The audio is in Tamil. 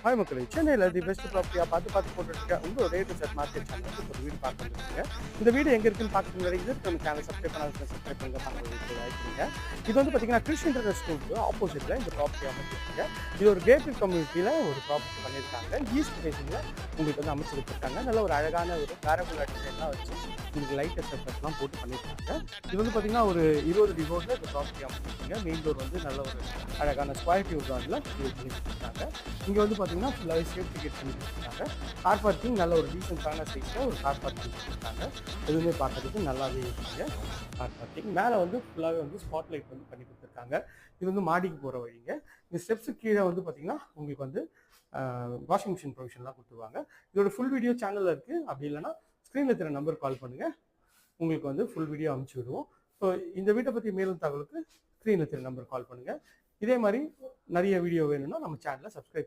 ஹாய் மக்களே, சென்னையில் தி பெஸ்ட் ப்ராப்பர்ட்டியாக பார்த்து போட்டுருக்க உங்களோட ரேட் செட் மார்க்கெட் சேனலுக்கு ஒரு வீடு பார்க்க வந்துருக்கீங்க. இந்த வீடு எங்கே இருக்குன்னு பார்க்கறது முன்னாடி இதுக்கு நம்ம சேனல் சப்ஸ்கிரைப் பண்ணாத சப்ஸ்கிரைப் பண்ணுங்க, பார்க்க ஆகிருக்கீங்க. இது வந்து பார்த்தீங்கன்னா கிறிஸ்டியன் ரெஸ்டாரண்ட்டுக்கு ஆப்போசிட்டில் இந்த ப்ராப்பர்ட்டி அமைச்சிருக்கீங்க. இது ஒரு கேட்டட் கம்யூனிட்டியில் ஒரு ப்ராப்பர்ட்டி பண்ணியிருக்காங்க. ஈஸ்ட் ஃபேஸிங்கில் உங்களுக்கு வந்து அமைச்சு கொடுத்துருக்காங்க. நல்ல ஒரு அழகான ஒரு பேரபுலா டிசைன்லாம் வச்சு உங்களுக்கு லைட் செட்டப்லாம் போட்டு பண்ணியிருக்காங்க. இது வந்து பார்த்தீங்கன்னா ஒரு 20 அடி ரோடில் இந்த ப்ராப்பர்ட்டி அமைச்சிருக்கீங்க. மெயின் டோர் வந்து நல்ல ஒரு அழகான ஸ்கொயர் டியூப் ரோடில் இது பண்ணி கொடுத்துருக்காங்க. இங்கே வந்து பார்த்தீங்கன்னா ஃபுல்லாகவே சேஃப்டி கேட் பண்ணி கொடுத்துருக்காங்க. கார் பார்க்கிங் நல்ல ஒரு டீசென்ட்டான சைஸில் ஒரு கார் பார்க்கிங் கொடுத்துருக்காங்க. எதுவுமே பார்க்கறதுக்கு நல்லாவே இருக்குங்க கார் பார்க்கிங். மேலே வந்து ஃபுல்லாகவே வந்து ஸ்பாட் லைட் வந்து பண்ணி கொடுத்துருக்காங்க. இது வந்து மாடிக்கு போகிற வழிங்க. இந்த ஸ்டெப்ஸு கீழே வந்து பார்த்தீங்கன்னா உங்களுக்கு வந்து வாஷிங் மிஷின் ப்ரொவிஷன்லாம் கொடுத்துருவாங்க. இதோட ஃபுல் வீடியோ சேனலில் இருக்குது. அப்படி இல்லைன்னா ஸ்க்ரீனில் இருக்கிற நம்பர் கால் பண்ணுங்கள், உங்களுக்கு வந்து ஃபுல் வீடியோ அனுப்பிச்சி விடுவோம். ஸோ இந்த வீட்டை பற்றி மேலும் தகவலுக்கு ஸ்க்ரீனில் இருக்கிற நம்பர் கால் பண்ணுங்கள். இதே மாதிரி நிறைய வீடியோ வேணும்னா நம்ம சேனலை சப்ஸ்கிரைப் பண்ணி